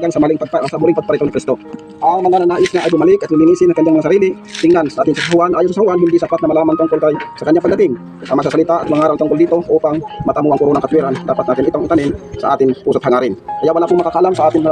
hanggang sa muling pagparito ni Kristo. Ang mananais niya ay bumalik at lilinisin ang kanyang mga sarili. Tingnan sa ating kasahuan, ayon sa kasahuan, hindi sapat na malaman tungkol sa kanyang pagdating. Ang masasalita at mangaral tungkol dito upang matamo ang kurunang katwiran, dapat natin itong itanim sa ating puso't hangarin. Kaya wala pong makakaalam sa ating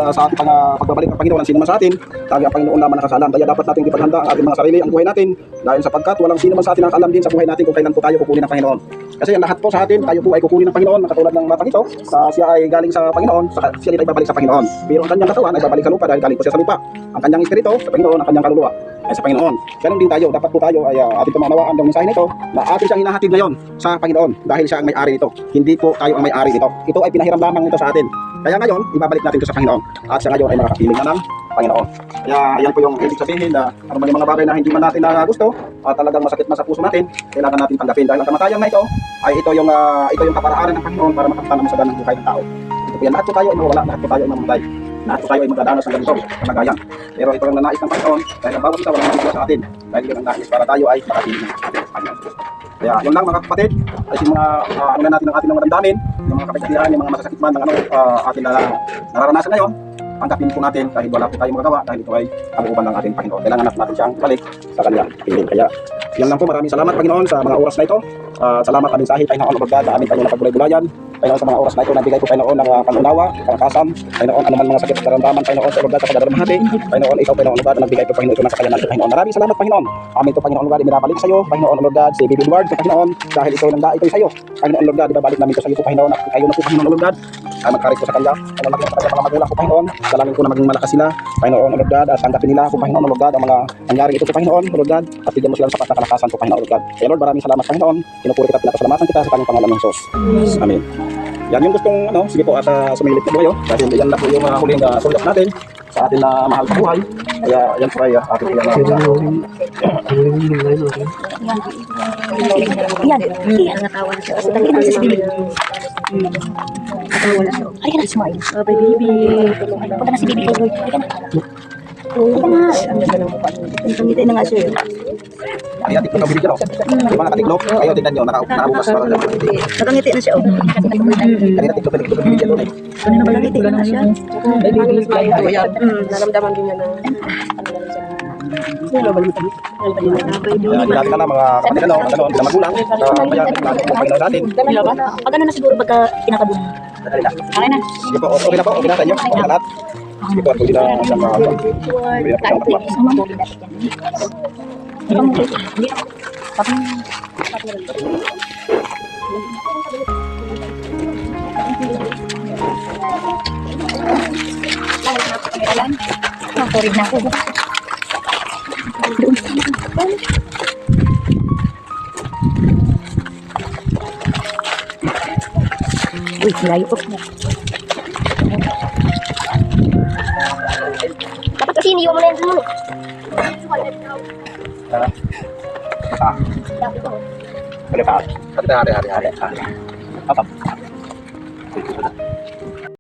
pagbabalik ng Panginoon, sino man sa atin, lagi ang Panginoon naman nakakaalam. Kaya dapat natin ipaghanda ang ating mga sarili, ang buhay natin, dahil sapagkat walang sino man sa atin nakakaalam din sa buhay natin kung kailan po tayo kukunin ng Panginoon. Kasi ang lahat po sa atin, tayo po ay kukunin ng Panginoon, katulad ng batang ito, siya ay galing sa Panginoon, siya ay babalik sa Panginoon. Pero ang kanyang katawan ay babalik sa lupa dahil galing po siya sa lupa. Ang kanyang espiritu sa Panginoon, ang kanyang kaluluwa ay sa Panginoon. Ganon din tayo, dapat po tayo ay ating maunawaan ang mensahe nito na atin siyang hinahatid ngayon sa Panginoon dahil siya ang may-ari nito. Hindi po tayo ang may-ari nito. Ito ay pinahiram lamang ito sa atin. Kaya ngayon, ibabalik natin ito sa Panginoon. At siya ngayon ay makakapiling na ng Panginoon. Kaya yan po yung ibig sabihin na ano man yung mga bagay na hindi man natin gusto at talagang masakit man sa puso natin, kailangan natin tanggapin dahil ang kamatayan na ito ay ito yung kaparaanan ng Panginoon para makapagtanong sa ganang buhay ng tao. Ito po yan, lahat po tayo ay mawala, lahat po tayo ay mamatay. Lahat po tayo ay magdadanas ng ganito kalagayan. Pero ito ang nanais ng Panginoon dahil ang bawat isa walang nais sa atin. Dahil yun ang nais para tayo ay makapiling ng ating Panginoon. Kaya yun lang mga kapatid, ay mga ano natin ang ating mga damdamin, yung mga kapitatiran, yung mga masasakit man ng ating nararanasan ngayon. Tanggapin po natin dahil wala po tayong magagawa dahil ito ay kalooban ng ating Panginoon. Kailangan natin siyang balik sa kanyang piling. Kaya yan lang po, maraming salamat Panginoon sa mga oras na ito. Salamat aming sahih, Panginoon, Lord, sa aming Panginoon na pagbulay-bulayan. Panginoon, sa mga oras na ito, nabigay po Panginoon ng pangunawa, kalakasan. Panginoon, anuman mga sakit at karamdaman, Panginoon, sa Lord, sa pagdaramahati. Panginoon, ikaw, Panginoon, Lord, na nagbigay po Panginoon ito ng kakayanan sa Panginoon. Maraming salamat, Panginoon. Amin ito, Panginoon, Lord, ibinabalik sa iyo, Panginoon, Lord, si Baby Lord, sa Panginoon, dahil ito ito'y sa iyo. Panginoon, Lord, ibabalik namin ito sa iyo po, Panginoon, at kayo na po, Panginoon, Lord, ay magkarit po sa kanya. Panginoon, maging sa kanya mga magulang po, Panginoon. Dalangin ko na maging malakas sila, Panginoon, Lord, at tanggapin nila po, Panginoon, Lord, ang mga nangyaring ito po, Panginoon, Lord, at bigyan mo sila ng sapat na kalakasan po, Panginoon, Lord. Kaya, Lord, maraming salamat, Panginoon. Pinupuri kita, pinapasalamatan kita sa kanyang pangalan ng Jesus. Amen. Yan yung gustong sige po at sumilip po kayo dahil yan na po yung huling sulok natin sa atin na mahal sa buhay. Kaya yan po ay ating yan. Yan, natawa na siya. Kasi tangin ang sisibili. Natawa na siya. Ay, ka na, smile. Baby. Punta na si baby kay Lord. Ay, ka na. Ay, ka na. Ang pangiti na nga siya. Ay, ating pagkabili dyan. Yung mga katiglok, kayo tingnan nyo, nakabukas para sa mga ngiti. Nakangiti na siya. Kanina tingnan pagkabili dyan. Kanina ba nangiti na siya? Naramdaman din niya na Lahat na mga kapatid na magulang, kaya Panginoon natin. Pag ano na siguro pagka kinakabuhan. Okay na. Sige po, okay na po, okay na sa inyo. Okay na lahat. Sige po, at hindi na sa mga Sorry na ako. Uy, layo po. dapat kasi iniwan mo na yan dun. Hari. Apa?